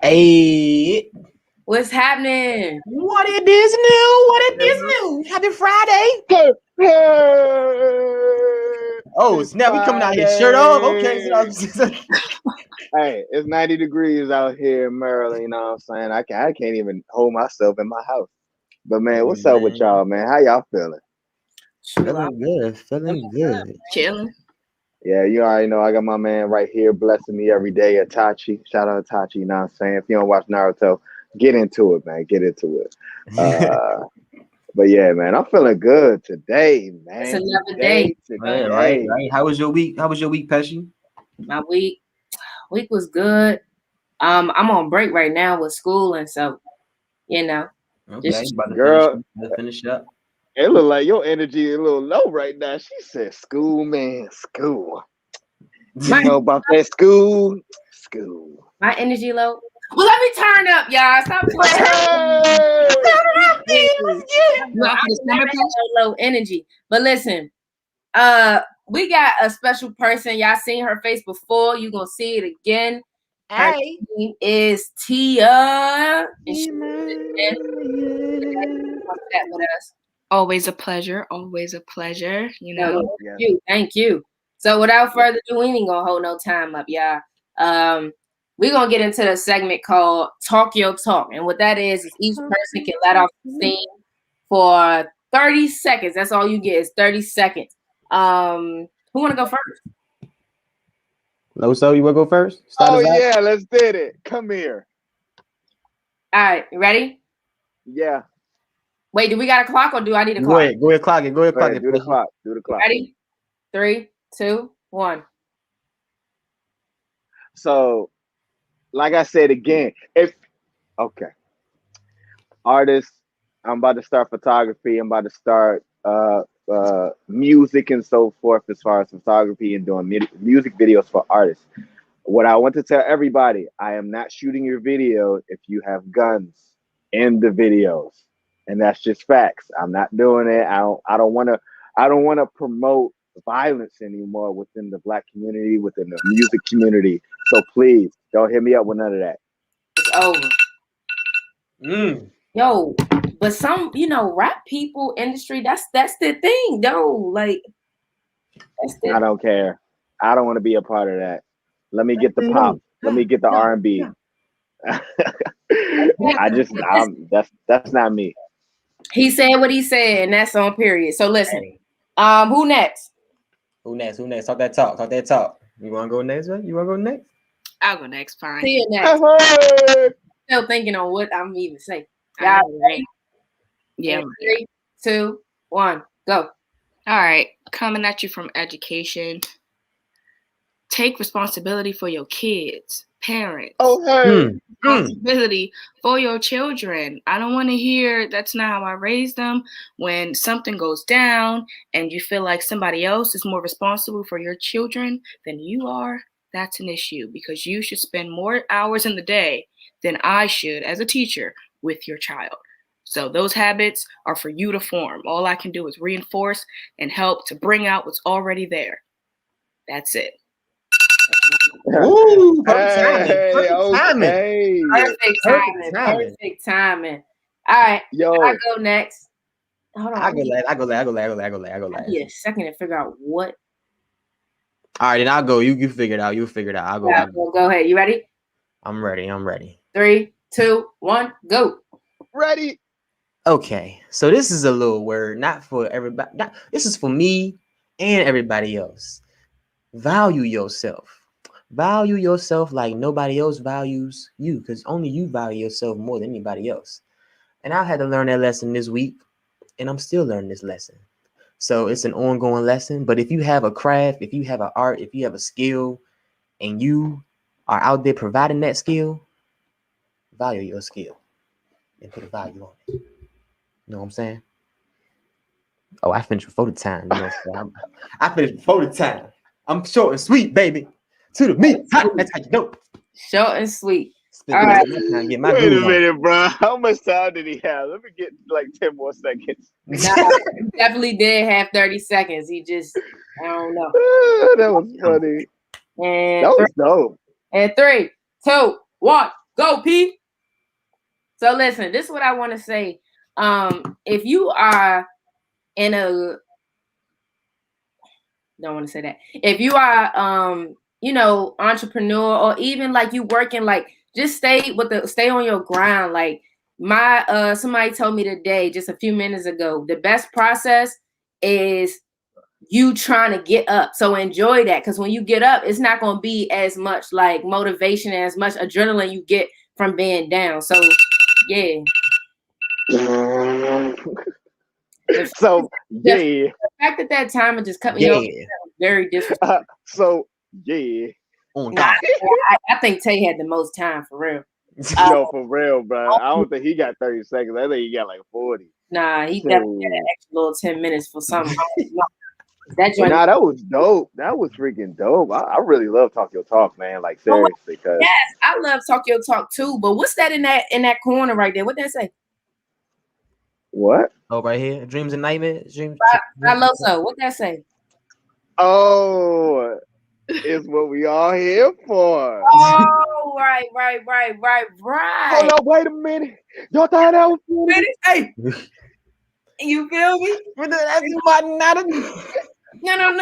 Hey, What's happening? what it is new? What it is new? Happy Friday! Oh, It's snap! We coming out here, shirt off. Okay, so Hey, it's 90 degrees out here in Maryland. You know what I'm saying? I can't even hold myself in my house. But man, what's up with y'all, man? How y'all feeling? feeling good, feeling good. Chilling. Yeah, you already know I got my man right here blessing me every day, Itachi. Shout out Itachi, you know what I'm saying? If you don't watch Naruto, get into it, man. Get into it. But yeah, man, I'm feeling good today, man. It's another day. Right. How was your week? Pesci? My week was good. I'm on break right now with school, and so Okay, just about to Girl, finish up. it look like your energy a little low right now. She said, "School, man, school. You know about that school? School." my energy low. Well, let me turn up, y'all. Stop playing. Low energy. But listen, we got a special person. Y'all seen her face before. You gonna see it again. Her name is Tia. With us. Always a pleasure. Always a pleasure. You know. Thank you. So without further ado, we ain't gonna hold no time up, y'all. We're gonna get into the segment called Talk Your Talk. And what that is each person can let off the steam for 30 seconds. That's all you get is 30 seconds. Who wanna go first? Loso, you wanna go first? Yeah, let's did it. Come here. All right, you ready? Yeah. Wait, do we got a clock or do I need a clock? Go ahead, clock it. Do the clock. Ready? 3, 2, 1. So, like I said again, artists, I'm about to start photography. I'm about to start music and so forth as far as photography and doing music videos for artists. What I want to tell everybody, I am not shooting your video if you have guns in the videos. And that's just facts. I'm not doing it. I don't want to promote violence anymore within the Black community, within the music community. So please don't hit me up with none of that. It's over. Yo, but some, rap people industry, that's the thing, though. Like, I don't care. I don't want to be a part of that. Let me get the pop. Let me get the R&B. That's not me. He said what he said, and that's on period. So listen, who next? Who next? Talk that talk. You want to go next, right? I'll go next. Fine. See you next. Still thinking on what I'm even saying. Y'all ready? Yeah. 3, 2, 1, go. All right. Coming at you from education. Take responsibility for your kids, parents. Responsibility for your children. I don't want to hear that's not how I raised them. When something goes down and you feel like somebody else is more responsible for your children than you are, that's an issue because you should spend more hours in the day than I should as a teacher with your child. So those habits are for you to form. All I can do is reinforce and help to bring out what's already there. That's it. Ooh, Perfect timing. All right, I go next. Hold on. I go last. Give me a second to figure out what. All right, then I'll go. You figure it out. I'll go. Go ahead. You ready? I'm ready. 3, 2, 1, go. Ready. Okay, so this is a little word, not for everybody. This is for me and everybody else. Value yourself. Value yourself like nobody else values you, because only you value yourself more than anybody else. And I had to learn that lesson this week, and I'm still learning this lesson. So it's an ongoing lesson. But if you have a craft, if you have an art, if you have a skill, and you are out there providing that skill, value your skill and put a value on it. You know what I'm saying? Oh, I finished before the time. You know, I finished before the time. I'm short and sweet, baby. To the meat. That's how you know. Short and sweet. All right. Wait a minute, bro. How much time did he have? Let me get like 10 more seconds. He definitely did have 30 seconds. He just, I don't know. That was funny. And that was dope. And 3, 2, 1, Go, P. So listen, this is what I want to say. If you are in a, don't want to say that. If you are, entrepreneur, or even like you working, like just stay on your grind. Like somebody told me today, just a few minutes ago, the best process is you trying to get up. So enjoy that, because when you get up, it's not going to be as much like motivation and as much adrenaline you get from being down. So yeah. So yeah, the fact that timer just cut me off very disrespectful. So yeah, I think Tay had the most time for real. Yo, for real, bro. I don't think he got 30 seconds. I think he got like 40. Nah, he definitely had an extra little 10 minutes for something. That was dope. That was freaking dope. I really love Talk Your Talk, man. Like seriously, cause yes, I love Talk Your Talk too. But what's that in that corner right there? What that say? What? Oh, right here, Dreams and Nightmares. Dreams. I love so. What that say? Oh, it's what we all here for. Oh, right. Hold up, wait a minute. Y'all thought that was funny? Hey, you feel me? That's not No.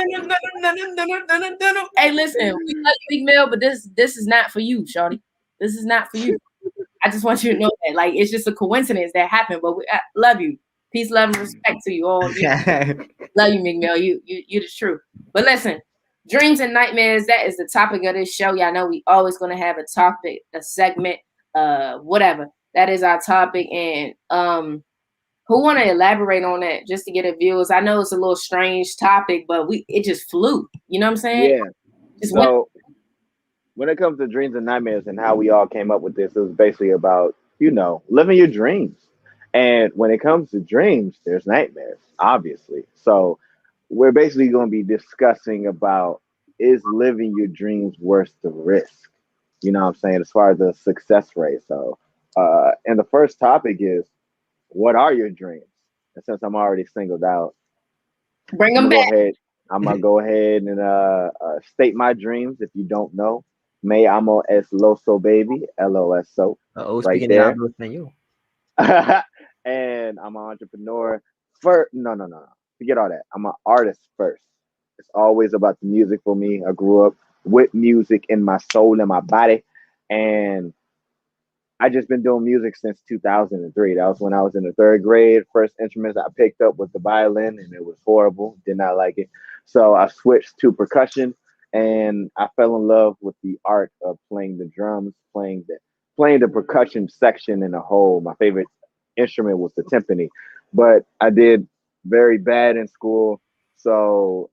Hey, listen, we love you, Big Mel, but this is not for you, shorty. This is not for you. I just want you to know that. Like, it's just a coincidence that happened, but I love you. Peace, love, and respect to you all. Love you, Big Mel. You're the truth. But listen, dreams and nightmares, that is the topic of this show. Y'all know we always going to have a topic, a segment, whatever. That is our topic. And who want to elaborate on that just to get a views? I know it's a little strange topic, but it just flew. You know what I'm saying? Yeah. So when it comes to dreams and nightmares and how we all came up with this, it was basically about, living your dreams. And when it comes to dreams, there's nightmares, obviously. So we're basically going to be discussing about, is living your dreams worth the risk? You know what I'm saying? As far as the success rate. So, and the first topic is, what are your dreams? And since I'm already singled out, bring them back. I'm going to go ahead and state my dreams. If you don't know, me amo es loso baby, LOSO. Right there. And I'm an entrepreneur. No. Forget all that. I'm an artist first. It's always about the music for me. I grew up with music in my soul and my body. And I just been doing music since 2003. That was when I was in the third grade. First instruments I picked up was the violin, and it was horrible. Did not like it. So I switched to percussion, and I fell in love with the art of playing the drums, playing the percussion section in a whole. My favorite instrument was the timpani, but I did very bad in school. So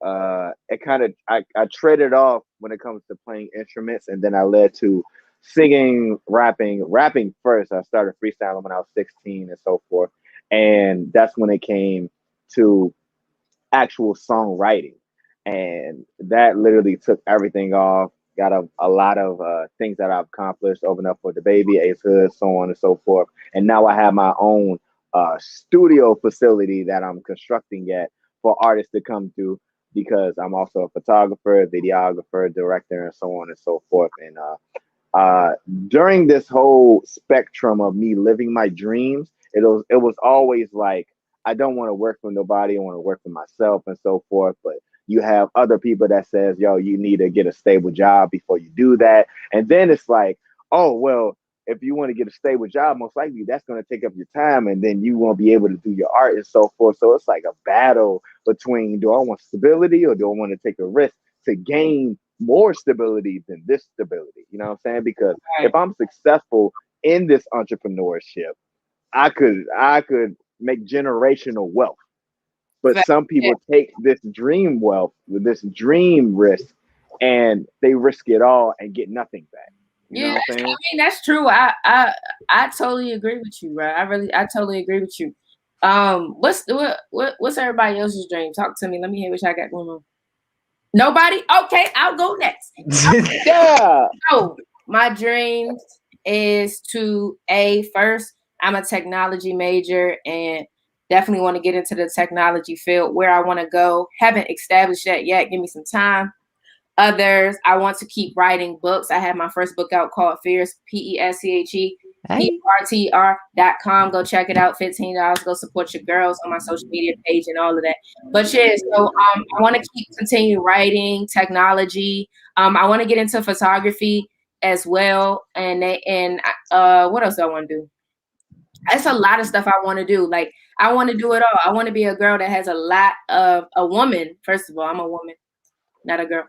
it kind of I traded off when it comes to playing instruments, and then I led to singing, rapping first. I started freestyling when I was 16 and so forth. And that's when it came to actual songwriting. And that literally took everything off. Got a lot of things that I've accomplished, opened up for the baby, Ace Hood, so on and so forth. And now I have my own studio facility that I'm constructing at for artists to come to, because I'm also a photographer, videographer, director, and so on and so forth. And during this whole spectrum of me living my dreams, it was always like, I don't want to work for nobody. I want to work for myself and so forth. But you have other people that says, yo, you need to get a stable job before you do that. And then it's like, oh, well, if you want to get a stable job, most likely that's going to take up your time, and then you won't be able to do your art and so forth. So it's like a battle between, do I want stability or do I want to take a risk to gain more stability than this stability? You know what I'm saying? Because if I'm successful in this entrepreneurship, I could make generational wealth. But some people take this dream wealth, this dream risk, and they risk it all and get nothing back. You know what I'm saying? I mean, that's true. I totally agree with you, bro. I totally agree with you. What's everybody else's dream? Talk to me. Let me hear what y'all got going on. Nobody? Okay, I'll go next. Yeah. So my dreams is to first, I'm a technology major and definitely want to get into the technology field. Where I want to go, haven't established that yet. Give me some time. others. I want to keep writing books. I have my first book out called Fierce, Pesche, PRTR.com. Go check it out. $15. Go support your girls on my social media page and all of that. But yeah, so I want to continue writing, technology. I want to get into photography as well. And what else do I want to do? It's a lot of stuff I want to do. Like, I want to do it all. I want to be a girl that has a woman. First of all, I'm a woman, not a girl.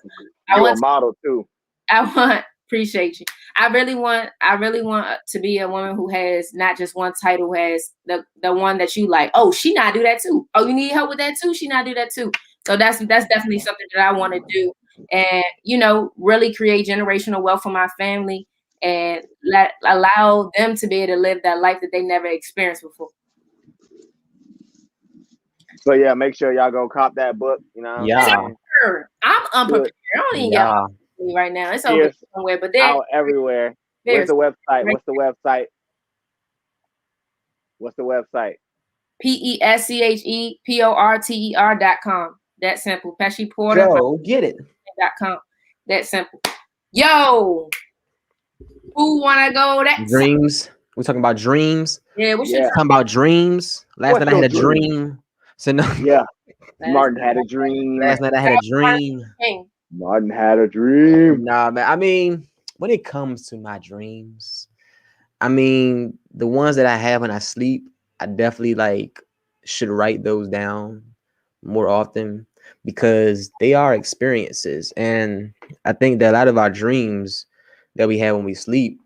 You're a model too. Appreciate you. I really want to be a woman who has not just one title, has the one that you like. Oh, she not do that too. Oh, you need help with that too? She not do that too. So that's definitely something that I want to do. And, really create generational wealth for my family and allow them to be able to live that life that they never experienced before. So yeah, make sure y'all go cop that book. I'm unprepared. I don't even get right now. It's over somewhere, but they're out everywhere. Where's the website? What's the website? PESCHEPORTER.com. That simple. Pesche Porter. Go get it. .com. That simple. Yo, who wanna go? That dreams. We're talking about dreams. Yeah, we should talking about dreams. Last night I had a dream. So no. Yeah. Martin had a dream. Last night I had a dream. Martin had a dream. Nah, man. I mean, when it comes to my dreams, I mean, the ones that I have when I sleep, I definitely should write those down more often because they are experiences. And I think that a lot of our dreams that we have when we sleep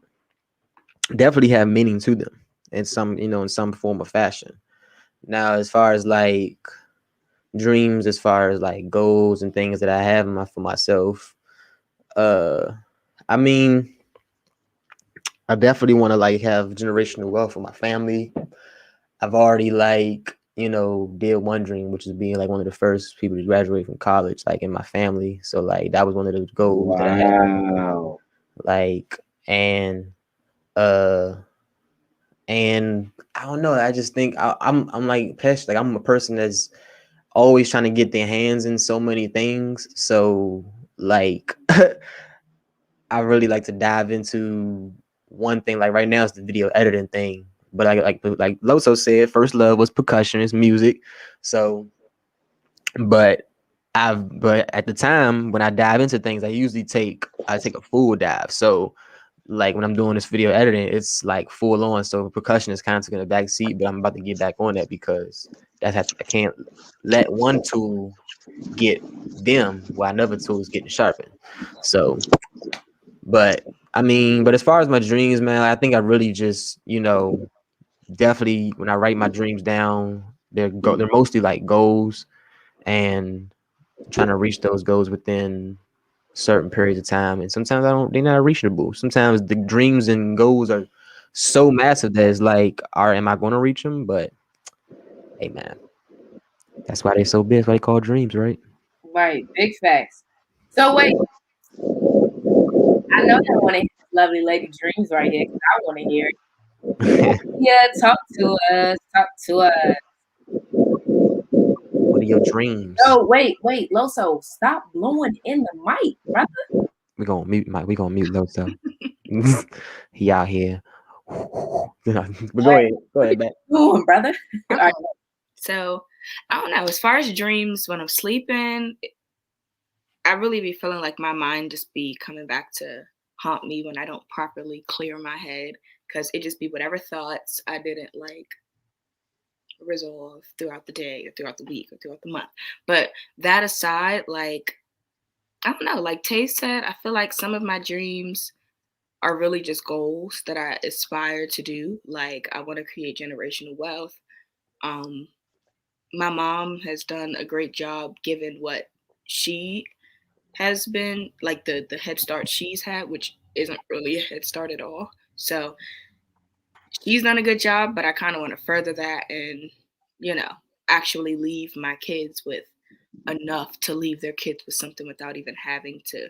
definitely have meaning to them in some form or fashion. Now, as far as dreams, as far as goals and things that I have for myself, I mean, I definitely want to have generational wealth for my family. I've already did one dream, which is being one of the first people to graduate from college, in my family. So that was one of those goals that I had. And I don't know. I just think I'm like Pesh. I'm a person that's always trying to get their hands in so many things. So I really like to dive into one thing. Right now it's the video editing thing. But like Loso said, first love was percussion, it's music. So, but at the time when I dive into things, I take a full dive. So when I'm doing this video editing, it's full on. So percussion is kind of taking a back seat, but I'm about to get back on that because I can't let one tool get dim while another tool is getting sharpened. So, but as far as my dreams, man, I think I really just, definitely when I write my dreams down, they're mostly goals and trying to reach those goals within certain periods of time. And sometimes they're not reachable. Sometimes the dreams and goals are so massive that it's am I going to reach them? But hey, man, that's why they're so big. That's why they call dreams, right? Right. Big facts. So wait, I know that one of his lovely lady dreams right here. I want to hear it. Yeah, talk to us. What are your dreams? Oh, wait, Loso, stop blowing in the mic, brother. We're gonna mute Loso. He out here. But go ahead, man. Doing, brother. Right. So I don't know. As far as dreams, when I'm sleeping, I really be feeling like my mind just be coming back to haunt me when I don't properly clear my head, because it just be whatever thoughts I didn't resolve throughout the day or throughout the week or throughout the month. But that aside, I don't know, like Tay said, I feel like some of my dreams are really just goals that I aspire to do. I want to create generational wealth. My mom has done a great job given what she has been, the head start she's had, which isn't really a head start at all. So she's done a good job, but I kind of want to further that and, actually leave my kids with enough to leave their kids with something without even having to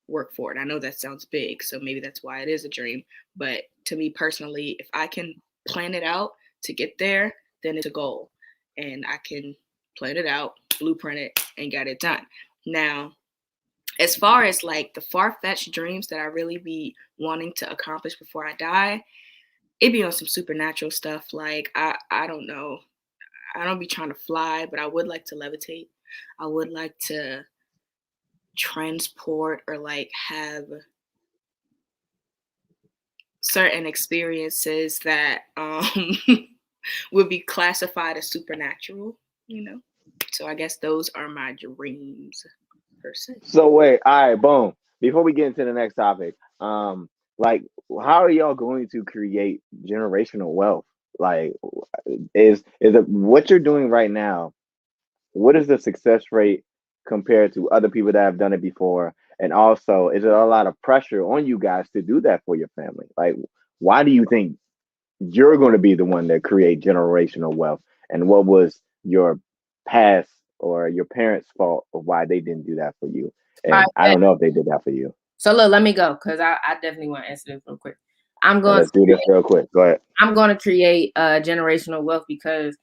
work for it. I know that sounds big, so maybe that's why it is a dream. But to me personally, if I can plan it out to get there, then it's a goal. And I can plan it out, blueprint it, and get it done. Now, as far as like the far-fetched dreams that I really be wanting to accomplish before I die, it'd be on some supernatural stuff. Like I don't know. I don't be trying to fly, but I would like to levitate. I would like to transport or like have certain experiences that would be classified as supernatural, you know. So I guess those are my dreams per se. So wait, all right, boom. Before we get into the next topic, like, how are y'all going to create generational wealth? Like, is it what you're doing right now? What is the success rate compared to other people that have done it before? And also, is there a lot of pressure on you guys to do that for your family? Like, why do you think you're going to be the one that create generational wealth? And what was your past or your parents' fault of why they didn't do that for you? And I don't know if they did that for you. So look, let me go because I definitely want to answer this real quick. Let's do this real quick. Go ahead. I'm going to create generational wealth because,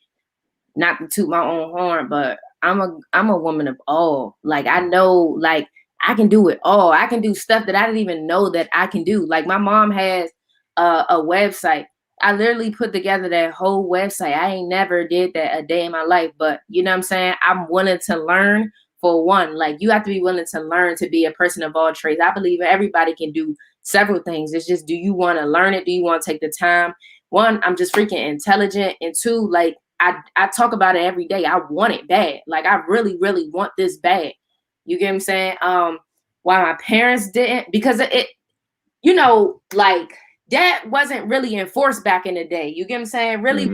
not to toot my own horn, but I'm a woman of all. Like, I know, like, I can do it all. I can do stuff that I didn't even know that I can do. Like, my mom has a website. I literally put together that whole website. I ain't never did that a day in my life, but you know what I'm saying? I'm willing to learn. For one, like, you have to be willing to learn to be a person of all trades. I believe everybody can do several things. It's just, do you want to learn it? Do you want to take the time? One, I'm just freaking intelligent. And two, like, I talk about it every day. I want it bad. Like, I really, really want this bad. You get what I'm saying? Why my parents didn't, because it, you know, like, that wasn't really enforced back in the day. You get what I'm saying? Really,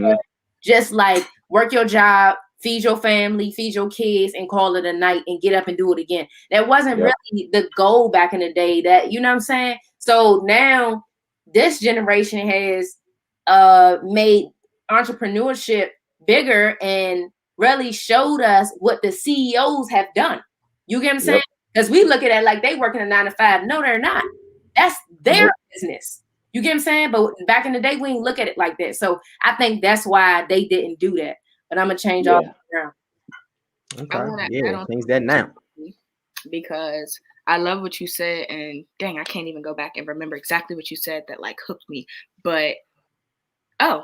just like, work your job, feed your family, feed your kids, and call it a night and get up and do it again. That wasn't really the goal back in the day. That, you know what I'm saying? So now this generation has made entrepreneurship bigger and really showed us what the CEOs have done. You get what I'm saying? Because we look at it like they working a 9 to 5. No, they're not. That's their business. You get what I'm saying? But back in the day, we didn't look at it like that. So I think that's why they didn't do that. But I'm gonna change all around. Okay. Change that now. Because I love what you said, and dang, I can't even go back and remember exactly what you said that like hooked me. But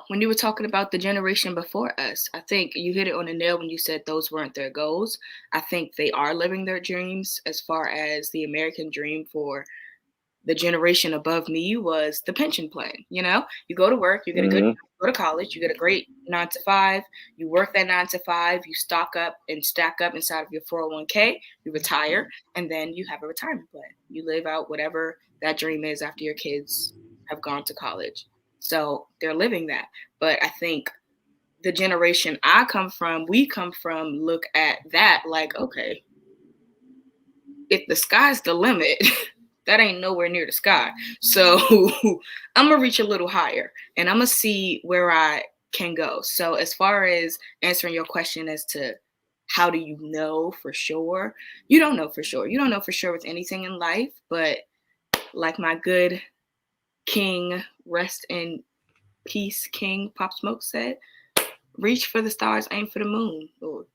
when you were talking about the generation before us, I think you hit it on the nail when you said those weren't their goals. I think they are living their dreams. As far as the American dream for the generation above me was the pension plan. You know, you go to work, you get a good, go to college, you get a great 9 to 5, you work that 9 to 5, you stock up and stack up inside of your 401k, you retire, and then you have a retirement plan. You live out whatever that dream is after your kids have gone to college. So they're living that. But I think the generation we come from, look at that like, okay, if the sky's the limit, that ain't nowhere near the sky. So I'm going to reach a little higher and I'm going to see where I can go. So as far as answering your question as to how do you know for sure, you don't know for sure. You don't know for sure with anything in life. But like my good king, rest in peace, King Pop Smoke said, reach for the stars, aim for the moon. Or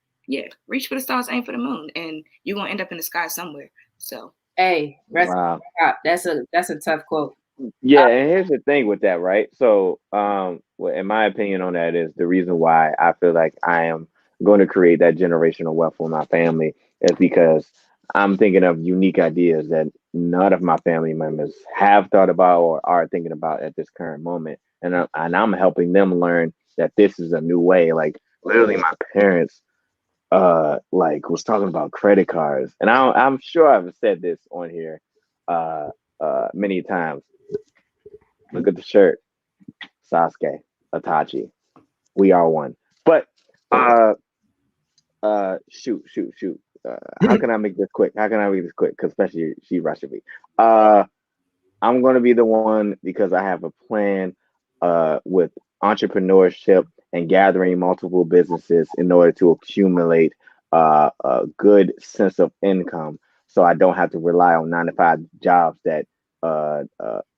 reach for the stars, aim for the moon. And you're going to end up in the sky somewhere. So. Hey, wow. That's a tough quote. Yeah, and here's the thing with that, right? So, in my opinion on that is the reason why I feel like I am going to create that generational wealth for my family is because I'm thinking of unique ideas that none of my family members have thought about or are thinking about at this current moment, and I'm helping them learn that this is a new way. Like, literally, my parents like was talking about credit cards, and I'm sure I've said this on here many times. Look at the shirt, Sasuke, Itachi, we are one. But shoot. How can I make this quick? Because especially she rushing me. I'm gonna be the one because I have a plan with entrepreneurship and gathering multiple businesses in order to accumulate a good sense of income, so I don't have to rely on 9 to 5 jobs that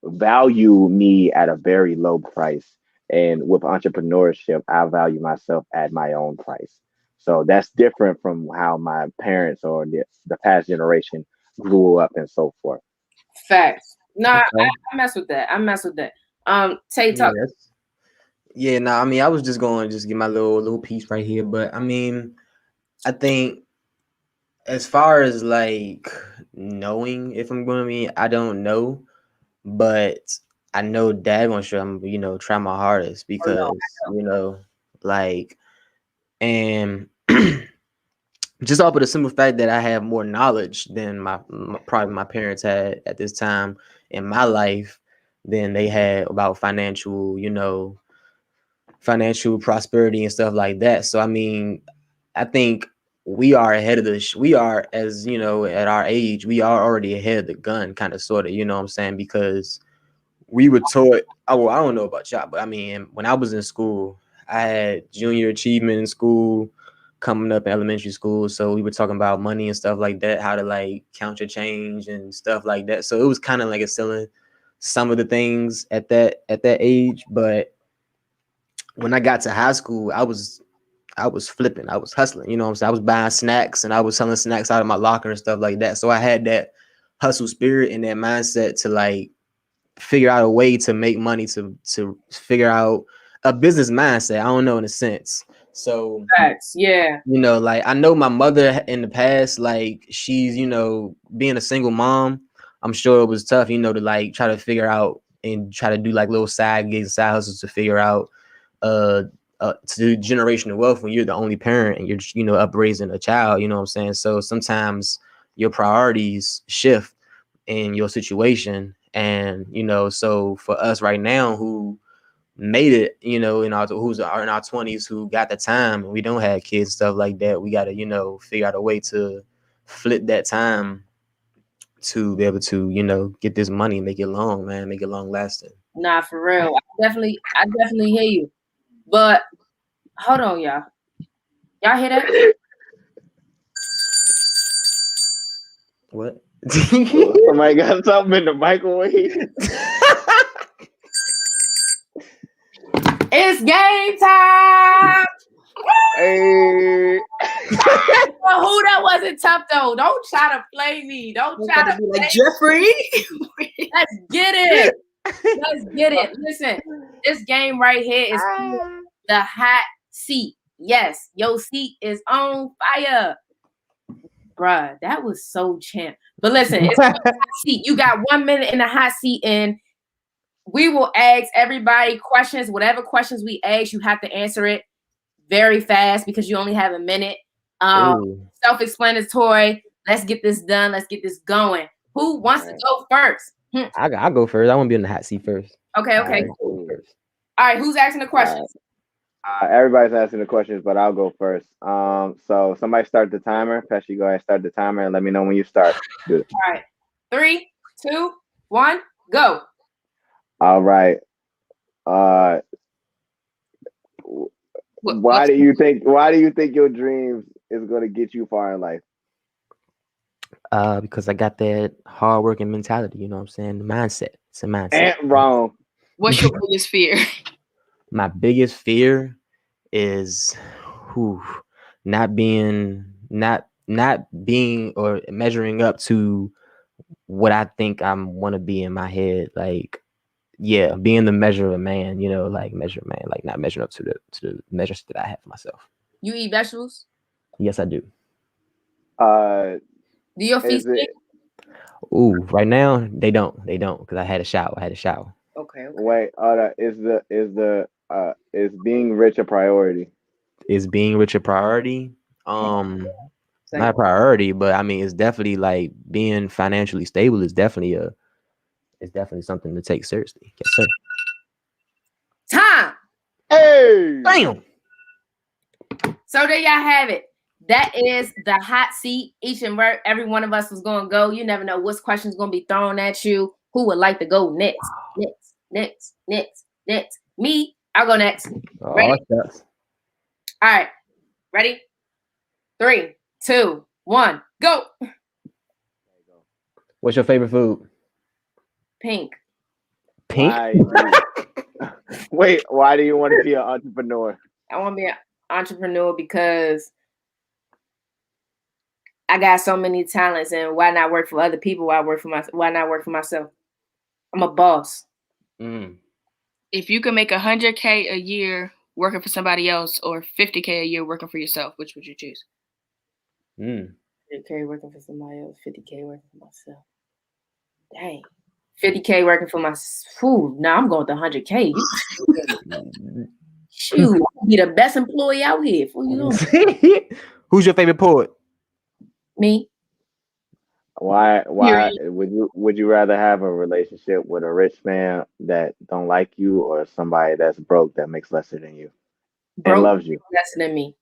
value me at a very low price. And with entrepreneurship, I value myself at my own price. So that's different from how my parents or the past generation grew up and so forth. Facts. Nah, Okay. I mess with that. Tay, Yeah, talk. yeah, no, I mean, I was just going to just get my little piece right here, but I mean, I think as far as like knowing if I'm going to be, I don't know, but I know Dad wants to, try my hardest because like, and just off of the simple fact that I have more knowledge than probably my parents had at this time in my life than they had about financial prosperity and stuff like that. So I mean, I think we are ahead of we are, as at our age, we are already ahead of the gun, kind of, sort of, you know what I'm saying? Because we were taught, well, I don't know about y'all, but I mean, when I was in school, I had junior achievement in school coming up in elementary school. So we were talking about money and stuff like that, how to like count your change and stuff like that. So it was kind of like instilling some of the things at that age. But when I got to high school, I was flipping, I was hustling, you know what I'm saying? I was buying snacks and I was selling snacks out of my locker and stuff like that. So I had that hustle spirit and that mindset to like figure out a way to make money, to figure out a business mindset. I don't know, in a sense. So Facts, yeah. Like I know my mother in the past, like she's, being a single mom, I'm sure it was tough, to like try to figure out and try to do like little side gigs, side hustles to figure out to do generational wealth when you're the only parent and you're upraising a child, you know what I'm saying? So sometimes your priorities shift in your situation, and so for us right now who made it, in our 20s, who got the time and we don't have kids, stuff like that, we got to figure out a way to flip that time to be able to get this money, make it long lasting. Nah, for real. I definitely hear you. But hold on, y'all. Y'all hear that? What? Somebody got something in the microwave. It's game time. Hey. Who, that wasn't tough though. Don't try to play me. Don't try to be like Jeffrey. Let's get it. Let's get it. Listen, this game right here is the hot seat. Yes, your seat is on fire. Bruh, that was so champ. But listen, it's the hot seat. You got 1 minute in the hot seat, and we will ask everybody questions. Whatever questions we ask, you have to answer it very fast because you only have a minute. Self-explanatory. Let's get this done. Let's get this going. Who wants to go first? I'll go first. I want to be in the hot seat first. Okay. All right, Cool. All right, who's asking the questions? Everybody's asking the questions, but I'll go first. So somebody start the timer. Pesci, go ahead, start the timer, and let me know when you start. All right, 3, 2, 1, go. All right. Why do you think your dreams is going to get you far in life? Because I got that hardworking mentality. You know what I'm saying? The mindset. It's a mindset. Ain't wrong. What's your biggest fear? My biggest fear is not being or measuring up to what I think I want to be in my head. Like, yeah, being the measure of a man, like measure of man, like not measuring up to the measures that I have for myself. You eat vegetables? Yes, I do. Do your feet stink? Ooh, right now they don't because I had a shower. Okay. Wait, is being rich a priority? Is being rich a priority? Not a priority, but I mean, it's definitely like being financially stable is definitely something to take seriously. Yes, sir. Time. Hey. Damn. So there y'all have it. That is the hot seat. Each and every one of us was going to go. You never know what question's going to be thrown at you. Who would like to go next? Next. Me. I'll go next. Ready? All right. Ready? 3, 2, 1, go. What's your favorite food? Pink. Wait, why do you want to be an entrepreneur? I want to be an entrepreneur because I got so many talents, and why not work for other people? Why not work for myself? I'm a boss. If you could make $100K a year working for somebody else, or $50K a year working for yourself, which would you choose? 100K working for somebody else, 50K working for myself. Dang. 50K working for my food. Now I'm going to 100K. Shoot, I'll be the best employee out here. Who's your favorite poet? Me. Why would you rather have a relationship with a rich man that don't like you, or somebody that's broke that makes lesser than you and loves you? Lesser than me.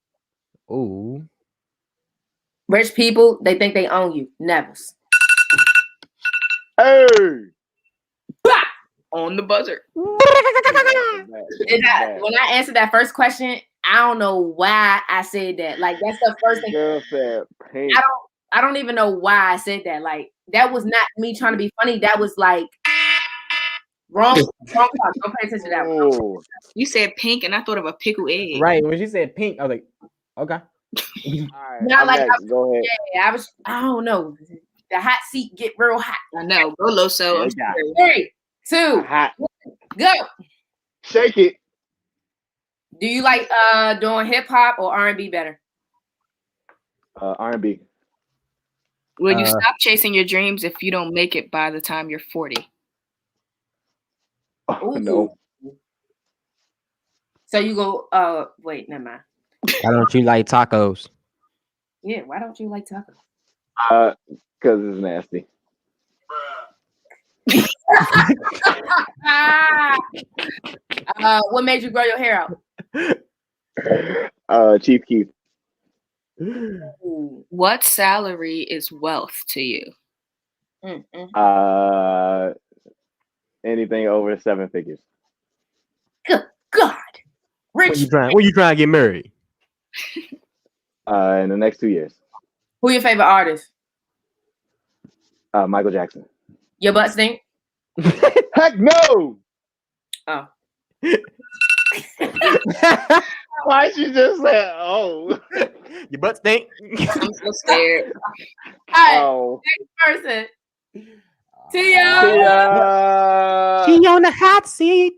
Ooh. Rich people, they think they own you. Never. Hey! Bah! On the buzzer. When I answered that first question, I don't know why I said that. Like, that's the first thing. Girl said pink. I don't even know why I said that. Like, that was not me trying to be funny. That was like wrong thought. Don't pay attention to that one. You said pink, and I thought of a pickled egg. Right. When she said pink, I was like, okay. All right, go ahead. Yeah, I don't know. The hot seat get real hot. I know. Go Loso. 3, 2, hot. Go. Shake it. Do you like doing hip hop or R&B better? R&B. Will you stop chasing your dreams if you don't make it by the time you're 40? Oh, no. So you go, wait, never mind. Why don't you like tacos? Yeah, why don't you like tacos? Because it's nasty. What made you grow your hair out? Chief Keef. What salary is wealth to you? Anything over 7 figures. Good God. Rich. When you trying to get married? In the next 2 years. Who your favorite artist? Michael Jackson. Your butt stink? Heck no! Oh. Why she just said, oh? Your butt stink? I'm so scared. All right, next person. Tia. She on the hot seat.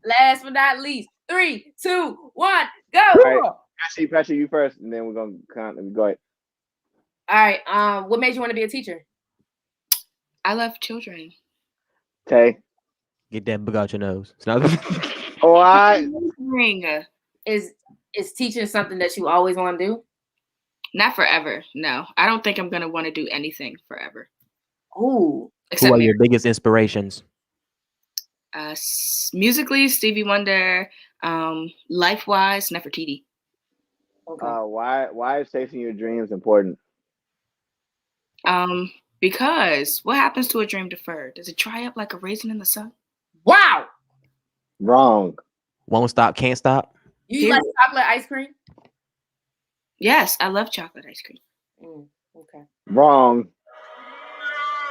Last but not least. 3, 2, 1, go. Right. Patchy, you first, and then we're gonna go ahead. All right. What made you want to be a teacher? I love children. Tay. Get that book out your nose. Why? Is teaching something that you always want to do? Not forever. No, I don't think I'm gonna want to do anything forever. Ooh. Who are your biggest inspirations? Musically, Stevie Wonder. Life-wise, Nefertiti. Okay. Why is chasing your dreams important? Because what happens to a dream deferred? Does it dry up like a raisin in the sun? Wow. Wrong. Won't stop, can't stop. You like chocolate ice cream? Yes, I love chocolate ice cream. Okay. Wrong.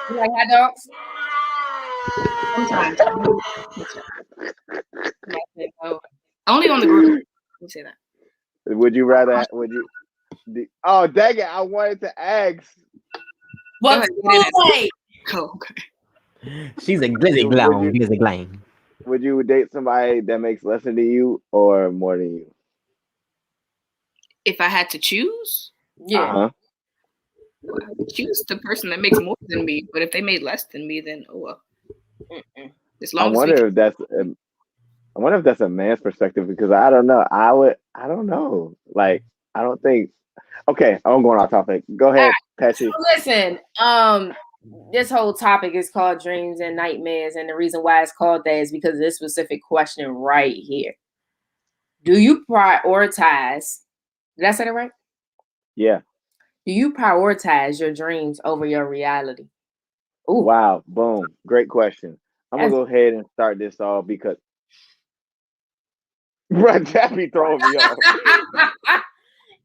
You like hot dogs? Sometimes. Only on the grill. Let me say that. Would you rather? Oh, dang it! I wanted to ask. What's okay. She's a glizzy glang. Would you date somebody that makes less than you or more than you? If I had to choose, yeah, I would choose the person that makes more than me. But if they made less than me, then oh well. As long I wonder if that's a man's perspective, because I don't know. I don't know. Like, I don't think. Okay, I'm going off topic. Go ahead, Patchy. So listen, this whole topic is called dreams and nightmares, and the reason why it's called that is because of this specific question right here. Do you prioritize? Did I say that right? Yeah. Do you prioritize your dreams over your reality? Ooh. Wow. Boom. Great question. I'm going to go ahead and start this off because that be throwing me off.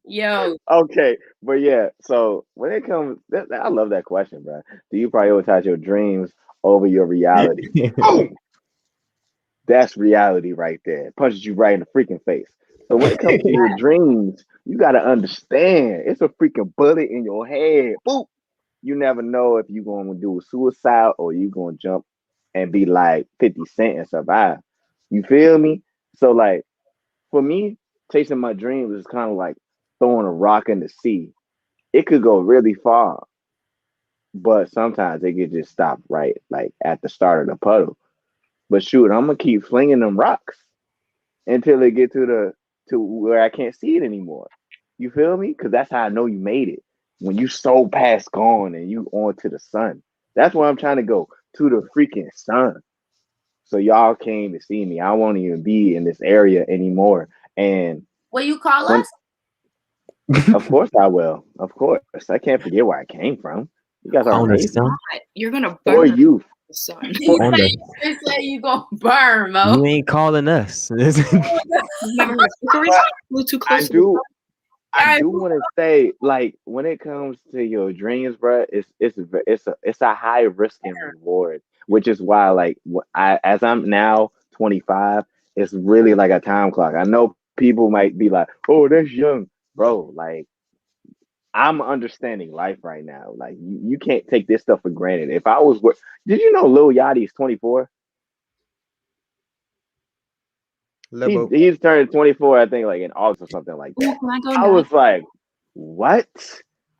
Yo. Okay. But yeah, so when it comes, I love that question, bro. Do you prioritize your dreams over your reality? Boom! That's reality right there. It punches you right in the freaking face. So when it comes to your dreams, You got to understand, it's a freaking bullet in your head. Boop. You never know if you're going to do a suicide or you're going to jump and be like 50 Cent and survive. You feel me? So, like, for me, chasing my dreams is kind of like throwing a rock in the sea. It could go really far, but sometimes it could just stop right, like at the start of the puddle. But shoot, I'm gonna keep flinging them rocks until they get to where I can't see it anymore. You feel me? Because that's how I know you made it. When you so past gone and you on to the sun. That's where I'm trying to go, to the freaking sun. So y'all came to see me. I won't even be in this area anymore. And will you call us? Of course I will. Of course. I can't forget where I came from. You guys are amazing. You're gonna burn for you. The sun. You say you gonna burn, Mo. You ain't calling us. Too close. I do want to say, like, when it comes to your dreams, bro, it's a high risk and reward, which is why, like, as I'm now 25, it's really like a time clock. I know people might be like, "Oh, that's young, bro." Like, I'm understanding life right now. Like, you can't take this stuff for granted. If I was, did you know Lil Yachty is 24? He's turned 24, I think, like in August or something like that. I was like, what?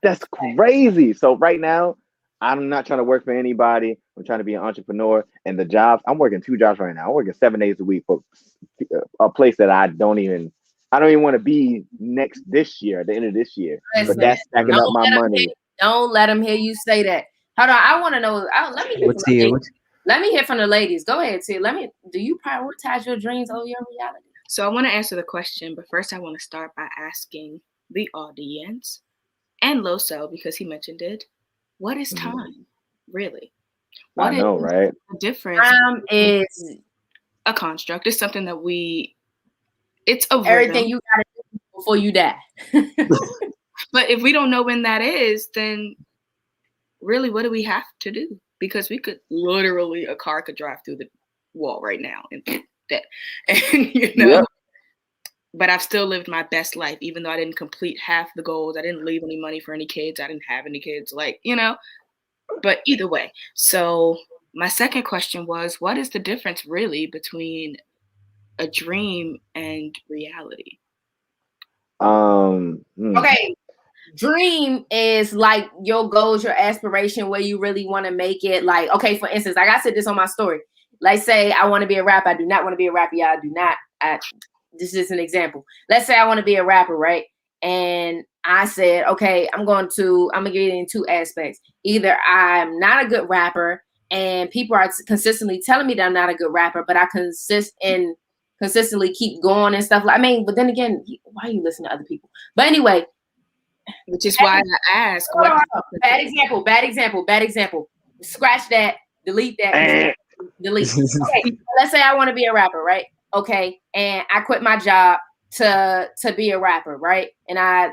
That's crazy. So right now, I'm not trying to work for anybody. I'm trying to be an entrepreneur. And the jobs, I'm working 2 jobs right now. I'm working 7 days a week for a place that I don't even want to be this year, at the end of this year. But that's stacking up my money. Don't let them hear you say that. Hold on, I want to know. Let me hear Let me hear from the ladies. Go ahead, T. Do you prioritize your dreams over your reality? So I want to answer the question, but first I want to start by asking the audience and Loso, because he mentioned it. What is time, really? What I know, right? The difference? Time is a construct. It's something that it's a everything you gotta do before you die. But if we don't know when that is, then really, what do we have to do? Because we could literally, a car could drive through the wall right now and that, and Yep. But I've still lived my best life, even though I didn't complete half the goals. I didn't leave any money for any kids. I didn't have any kids, but either way. So my second question was, what is the difference really between a dream and reality? Okay. Dream is like your goals, your aspiration, where you really want to make it. Like, okay, for instance, like I said this on my story. Like, say I want to be a rapper. I do not want to be a rapper. Yeah, I do not. This is an example. Let's say I want to be a rapper, right? And I said, okay, I'm gonna get it in 2 aspects. Either I'm not a good rapper and people are consistently telling me that I'm not a good rapper, but I consistently keep going and stuff. But then again, why you listen to other people? But anyway, which is why I ask. Bad example. Scratch that. Delete that. Delete. Okay, let's say I want to be a rapper, right? Okay, and I quit my job to be a rapper, right? And I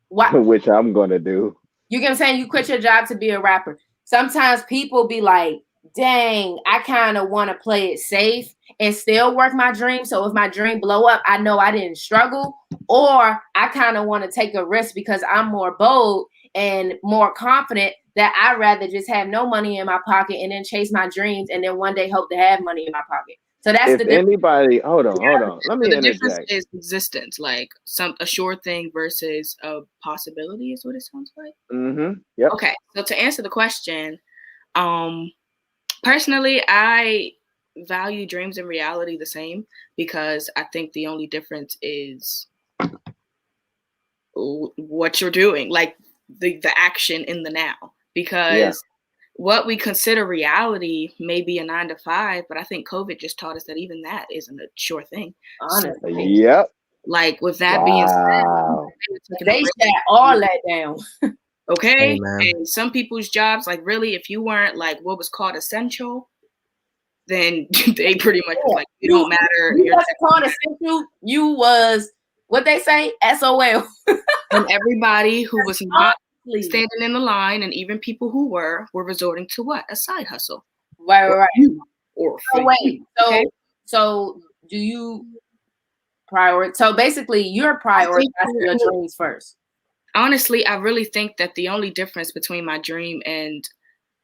what? Which I'm gonna do. You get what I'm saying? You quit your job to be a rapper. Sometimes people be like, dang, I kind of want to play it safe and still work my dream. So if my dream blow up, I know I didn't struggle. Or I kind of want to take a risk because I'm more bold and more confident that I'd rather just have no money in my pocket and then chase my dreams and then one day hope to have money in my pocket. So that's if the difference. Anybody, hold on. Let me interject. The difference is existence, like a sure thing versus a possibility is what it sounds like. Mm-hmm. Yep. Okay, so to answer the question, personally, I value dreams and reality the same because I think the only difference is what you're doing, like the action in the now. Because what we consider reality may be a 9 to 5, but I think COVID just taught us that even that isn't a sure thing. Honestly. Yep. Like with that being said, they shut all that down. Okay. And some people's jobs, like really, if you weren't like what was called essential, then they pretty much was like, you don't matter. You wasn't called essential. You was what they say, SOL. And everybody who was not standing in the line, and even people who were resorting to what? A side hustle. Right. Or wait. So do you So basically, you're prioritizing your dreams first. Honestly, I really think that the only difference between my dream and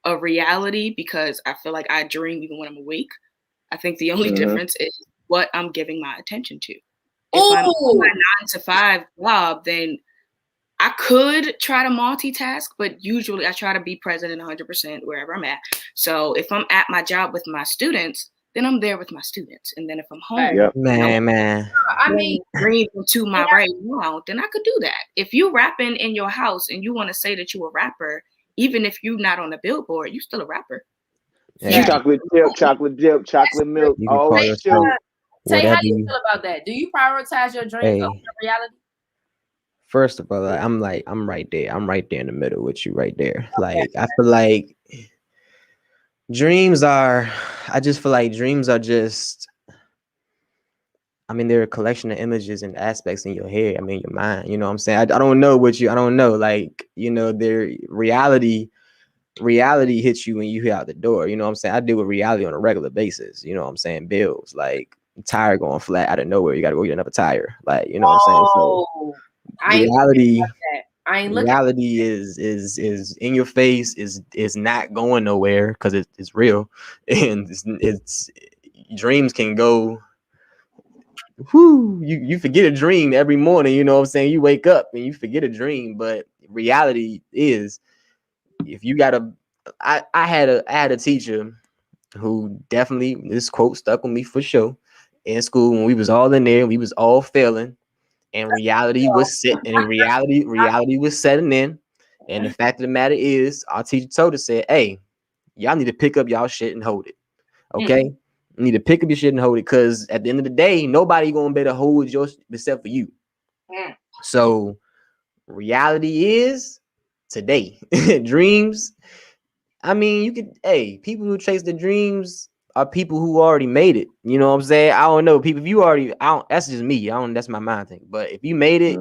a reality, because I feel like I dream even when I'm awake, I think the only difference is what I'm giving my attention to. If I'm on my 9 to 5 job, then I could try to multitask, but usually I try to be present and 100% wherever I'm at. So if I'm at my job with my students, then I'm there with my students. And then if I'm home, man, I mean, breathe into my right now, then I could do that. If you rapping in your house and you want to say that you a rapper, even if you're not on the billboard, you still a rapper. Yeah. Chocolate dip, chocolate milk. You can call yourself Tay, how do you feel about that? Do you prioritize your dreams over reality? First of all, I'm right there. I'm right there in the middle with you right there. Like, I feel like dreams are just, I mean, they're a collection of images and aspects in your head. I mean, your mind, you know what I'm saying? I don't know I don't know. Like, you know, their reality hits you when you hit out the door. You know what I'm saying? I deal with reality on a regular basis. You know what I'm saying? Bills, like tire going flat out of nowhere. You got to go get another tire. Like, you know what I'm saying? So reality is in your face, is not going nowhere because it's real, and it's dreams can go. You forget a dream every morning. You know what I'm saying? You wake up and you forget a dream, but reality is, if you gotta. I had a teacher who definitely, this quote stuck with me for sure. In school, when we was all in there, we was all failing, and reality was setting in. And the fact of the matter is, our teacher told us, said, "Hey, y'all need to pick up y'all shit and hold it. Okay, you need to pick up your shit and hold it, because at the end of the day, nobody gonna better hold yours except for you." So reality is today. Dreams, I mean, you could, people who chase the dreams are people who already made it. You know what I'm saying? I don't know. People, if you already, that's just me. That's my mind thing. But if you made it,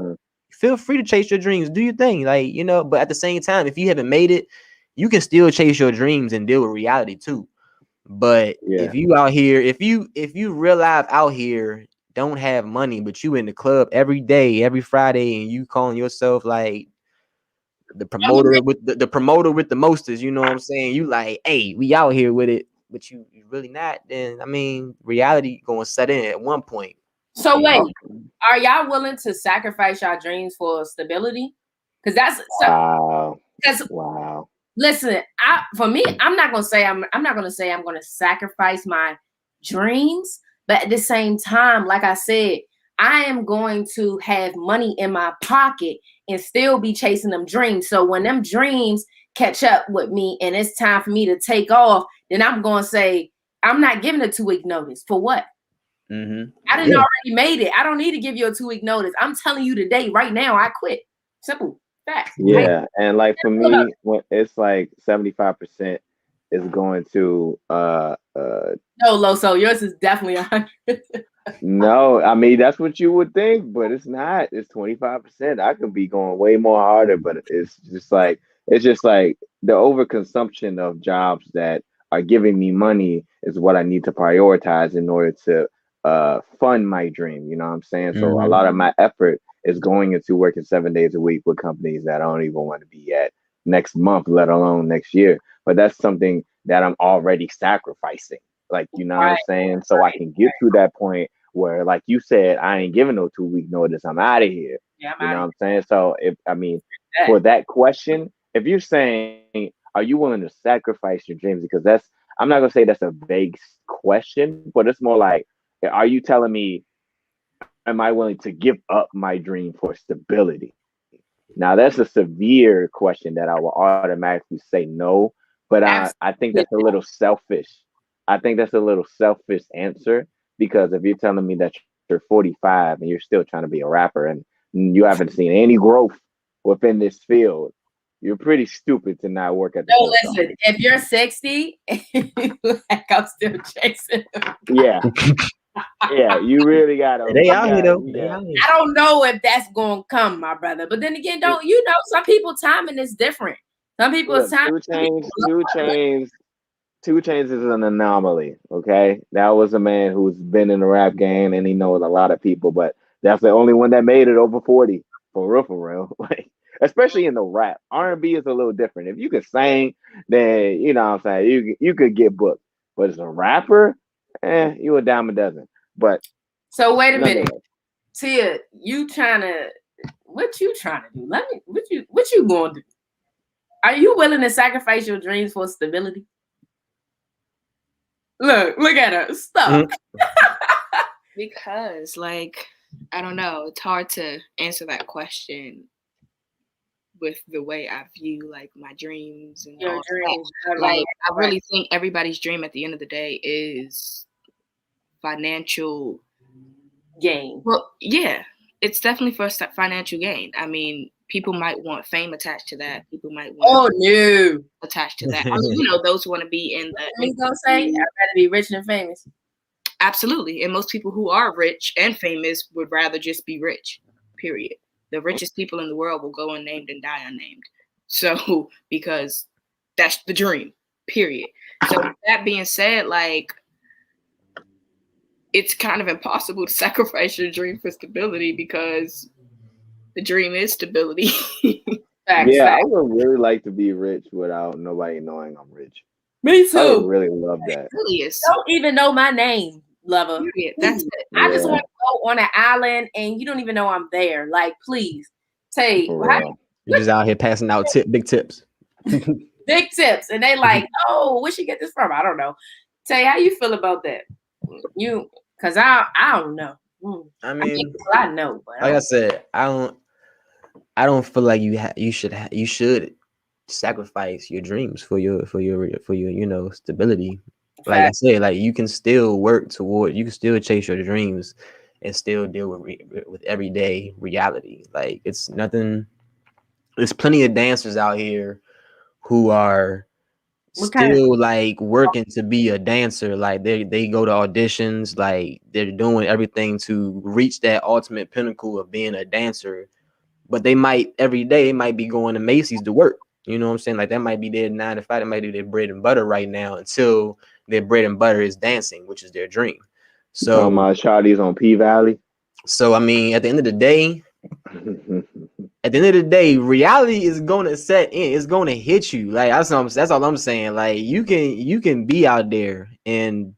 feel free to chase your dreams. Do your thing. Like, you know, but at the same time, if you haven't made it, you can still chase your dreams and deal with reality too. But if you out here, if you real life out here don't have money, but you in the club every day, every Friday, and you calling yourself like the promoter with the promoter with the mostest, you know what I'm saying? You like, hey, we out here with it, but you really not. Then I mean, reality gonna set in at one point. So wait, are y'all willing to sacrifice y'all dreams for stability? Because that's wow. Listen, for me, I'm not gonna say I'm gonna sacrifice my dreams, but at the same time, like I said, I am going to have money in my pocket and still be chasing them dreams. So when them dreams catch up with me and it's time for me to take off, then I'm going to say, I'm not giving a 2-week notice. For what? I didn't already made it. I don't need to give you a 2-week notice. I'm telling you today, right now, I quit. Simple. Fact. Yeah. And like for me, when it's like 75% is going to no, Loso, yours is definitely 100. No, I mean, that's what you would think, but it's not. It's 25%. I could be going way more harder, but it's just like the overconsumption of jobs that are giving me money is what I need to prioritize in order to fund my dream. You know what I'm saying? So a lot of my effort is going into working 7 days a week with companies that I don't even want to be at next month, let alone next year. But that's something that I'm already sacrificing. Like, you know what I'm saying? So I can get to that point where, like you said, I ain't giving no 2-week notice. I'm out of here. You know what I'm saying? So for that question, if you're saying, are you willing to sacrifice your dreams? Because I'm not gonna say that's a vague question, but it's more like, are you telling me, am I willing to give up my dream for stability? Now that's a severe question that I will automatically say no, but I think that's a little selfish. I think that's a little selfish answer, because if you're telling me that you're 45 and you're still trying to be a rapper and you haven't seen any growth within this field, you're pretty stupid to not work at the listen, if you're 60, like I'm still chasing. Yeah. Yeah, you really gotta. They out here though. I don't know if that's gonna come, my brother. But then again, some people timing is different. Some people's timing. 2 Chainz 2 Chainz is an anomaly. Okay, that was a man who's been in the rap game and he knows a lot of people, but that's the only one that made it over 40 for real, for real. Like, especially in the rap, R&B is a little different. If you could sing, then you know what I'm saying you could get booked. But as a rapper, you a dime a dozen. But so wait a minute, Tia, what you trying to do? What you going to do? Are you willing to sacrifice your dreams for stability? Look at her. Stop. Because, like, I don't know. It's hard to answer that question with the way I view, like, my dreams and your all dreams. That. Like, I really think everybody's dream at the end of the day is financial gain. Well, yeah, it's definitely for financial gain. I mean, people might want fame attached to that. People might want attached to that. I mean, you know, those who want to be in the. You gonna say I'd rather be rich than famous? Absolutely, and most people who are rich and famous would rather just be rich. Period. The richest people in the world will go unnamed and die unnamed. So because that's the dream. Period. So that being said, like, it's kind of impossible to sacrifice your dream for stability because the dream is stability. I would really like to be rich without nobody knowing I'm rich. Me too. I would really love that. Really is. Don't even know my name, lover. That's it. I just want to go on an island and you don't even know I'm there. Like, please, Tay, you're just out here passing out big tips. Big tips, and they like, oh, where'd she get this from? I don't know. Tay, how you feel about that? Because I don't know. I mean, I know, but like I said, I don't feel like you should sacrifice your dreams for your stability. Like I said, like you can still work toward, you can still chase your dreams and still deal with everyday reality. Like it's nothing. There's plenty of dancers out here who are still like working to be a dancer. Like they go to auditions, like they're doing everything to reach that ultimate pinnacle of being a dancer. But they might every day they might be going to Macy's to work. You know what I'm saying? Like that might be their 9 to 5. That might be their bread and butter right now until their bread and butter is dancing, which is their dream. So my shawty's on P Valley. So I mean, at the end of the day, reality is gonna set in. It's gonna hit you. Like that's all I'm saying. Like you can be out there and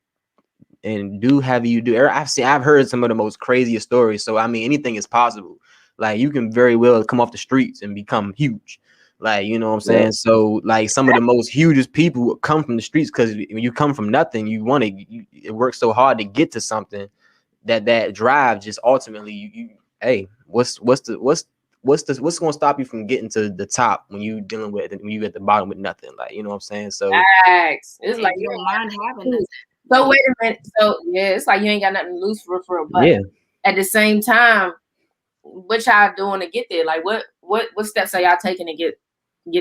do have you do. I've heard some of the most craziest stories. So I mean, anything is possible. Like you can very well come off the streets and become huge. Like, you know what I'm saying? Yeah. So like some of the most hugest people come from the streets because when you come from nothing, it works so hard to get to something that drive just ultimately hey, what's gonna stop you from getting to the top when you at the bottom with nothing? Like, you know what I'm saying? So it's like you don't mind having this. So wait a minute. So yeah, it's like you ain't got nothing to lose for real. But at the same time, what y'all doing to get there? Like what steps are y'all taking to get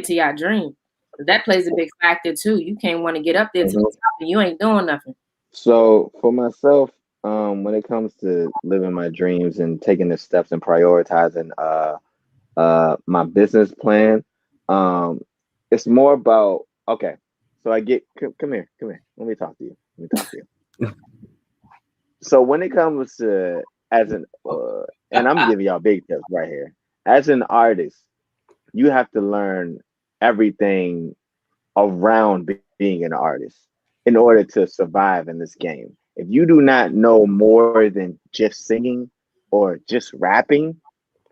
to y'all dream? That plays a big factor too. You can't want to get up there to the top and you ain't doing nothing. So for myself, when it comes to living my dreams and taking the steps and prioritizing my business plan, it's more about so I get come here. Let me talk to you. So when it comes to as an and I'm giving y'all big tips right here. As an artist, you have to learn everything around being an artist in order to survive in this game. If you do not know more than just singing or just rapping,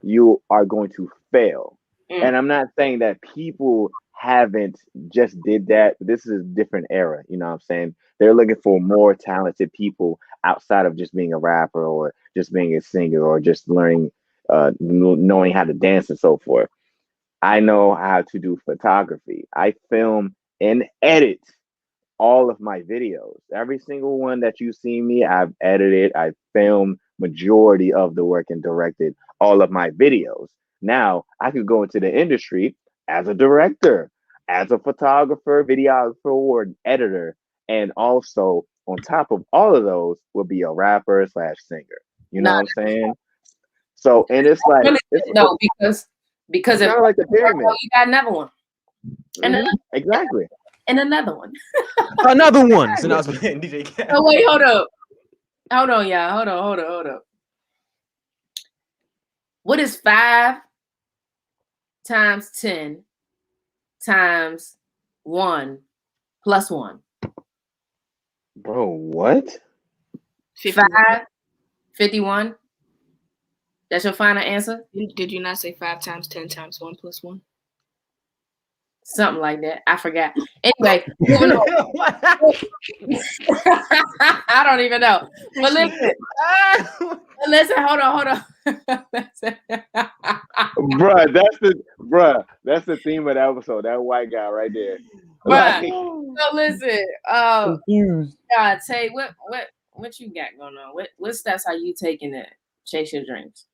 you are going to fail. And I'm not saying that people haven't just did that. This is a different era. You know what I'm saying? They're looking for more talented people outside of just being a rapper or just being a singer or just learning, knowing how to dance and so forth. I know how to do photography. I film and edit all of my videos. Every single one that you see me, I've edited, I've filmed majority of the work and directed all of my videos. Now I could go into the industry as a director, as a photographer, videographer, or an editor. And also on top of all of those will be a rapper / singer. You know what I'm saying? So, and it's like, because it's kind of like the pyramid. You got another one. Exactly. and another one. Another one. So now I was playing DJ Khaled. Oh wait, hold up. Hold on, y'all. Hold up. What is 5 times 10 times 1 plus 1? Bro, what? 51. That's your final answer? Did you not say 5 times 10 times 1 plus 1? Something like that. I forgot. Anyway, moving on. I don't even know. But listen, hold on. That's the theme of the episode. That white guy right there. Bruh. So listen, God, Tay, what you got going on? What steps are you taking to chase your dreams?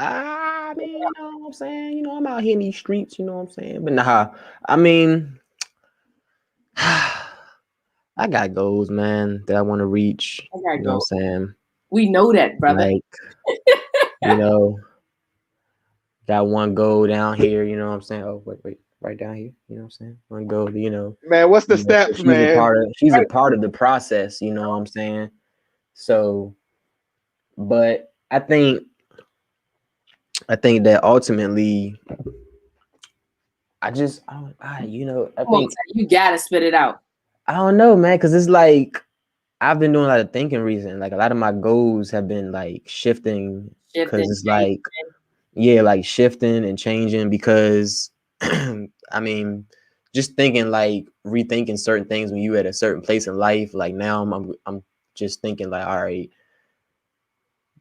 I mean, you know what I'm saying? You know, I'm out here in these streets, you know what I'm saying? But nah, I mean, I got goals, man, that I want to reach. I got you know goals. What I'm saying? We know that, brother. Like, you know, got one goal down here, you know what I'm saying? Oh, wait, right down here, you know what I'm saying? One goal, you know. Man, what's the steps, she's man? She's a part of the process, you know what I'm saying? So, but I think that ultimately, I think you gotta spit it out. I don't know, man, because it's like I've been doing a lot of thinking recently. Like a lot of my goals have been like shifting because it's like, yeah, like shifting and changing because I mean, just thinking like rethinking certain things when you at a certain place in life. Like now I'm just thinking like, all right,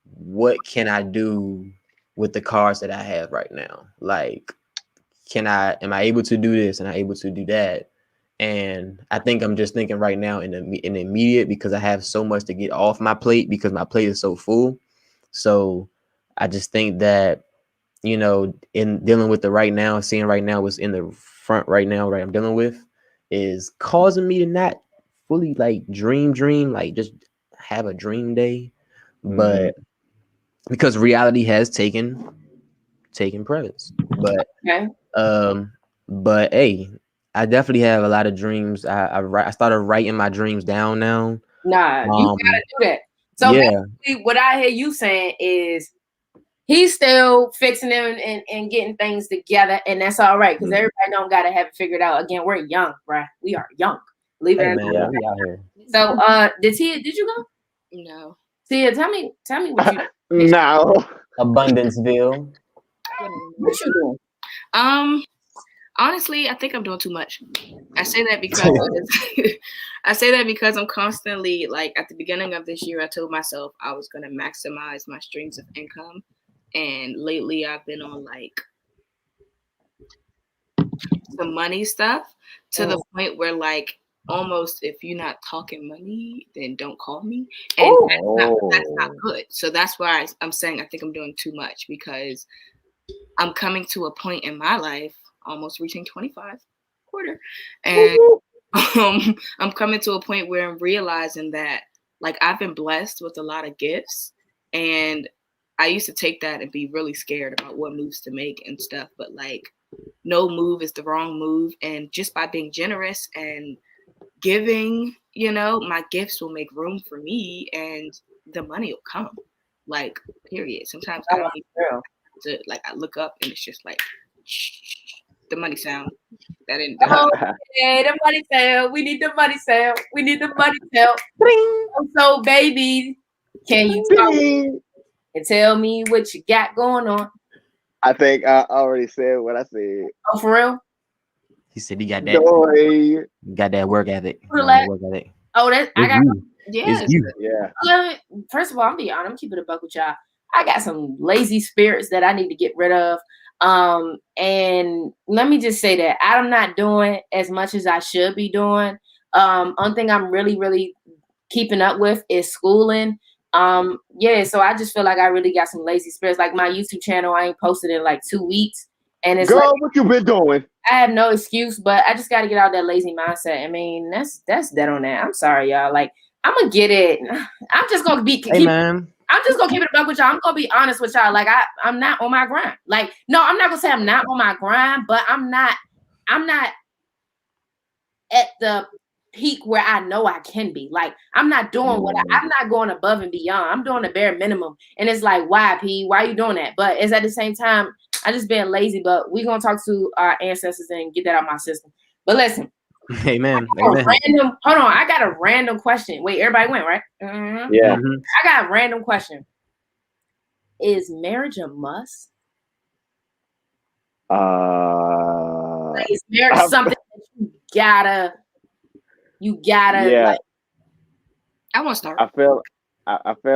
what can I do with the cards that I have right now? Like, am I able to do this? And I able to do that? And I think I'm just thinking right now in the immediate because I have so much to get off my plate because my plate is so full. So I just think that, you know, in dealing with the right now, seeing right now what's in the front right now, right, I'm dealing with is causing me to not fully like dream, like just have a dream day. But because reality has taken precedence. But but hey, I definitely have a lot of dreams. I started writing my dreams down now. Nah, you gotta do that. So basically what I hear you saying is he's still fixing them and getting things together, and that's all right because everybody don't gotta have it figured out. Again, we're young, bruh. We are young. Leave it at that. So did you go? No. Tia, tell me what you No. Abundanceville. What you doing? Honestly, I think I'm doing too much. I say that because I'm constantly like at the beginning of this year, I told myself I was gonna maximize my streams of income, and lately I've been on like some money stuff to the point where like almost if you're not talking money, then don't call me, and that's not good. So that's why I'm saying I think I'm doing too much because I'm coming to a point in my life. Almost reaching 25 quarter. And I'm coming to a point where I'm realizing that like I've been blessed with a lot of gifts, and I used to take that and be really scared about what moves to make and stuff, but like no move is the wrong move, and just by being generous and giving, you know, my gifts will make room for me and the money will come, like period. Sometimes I don't even to like I look up and it's just like the money sound. That didn't. Okay, the money sound. We need the money sound. We need the money sound. So, baby, can you talk and tell me what you got going on? I think I already said what I said. Oh, for real? He said he got that. Got that work ethic. Oh, I got. Yeah. First of all, I'm be honest. I'm keeping a buck with y'all. I got some lazy spirits that I need to get rid of. And let me just say that I'm not doing as much as I should be doing. One thing I'm really keeping up with is schooling. So I just feel like I really got some lazy spirits. Like my YouTube channel, I ain't posted in like 2 weeks. And it's girl, what you been doing? I have no excuse, but I just got to get out of that lazy mindset. I mean, that's dead on that. I'm sorry, y'all. Like I'm gonna get it. I'm just gonna I'm just gonna keep it back with y'all. I'm gonna be honest with y'all. Like I'm not on my grind. Like, no, I'm not gonna say I'm not on my grind, but I'm not at the peak where I know I can be. Like, I'm not doing I'm not going above and beyond. I'm doing the bare minimum. And it's like, why, P? Why are you doing that? But it's at the same time, I just being lazy. But we're gonna talk to our ancestors and get that out of my system. But listen. Amen. Hold on, I got a random question. Wait, everybody went, right? Mm-hmm. Yeah. I got a random question. Is marriage a must? Like, is marriage something that you gotta yeah. like? I want to start. I feel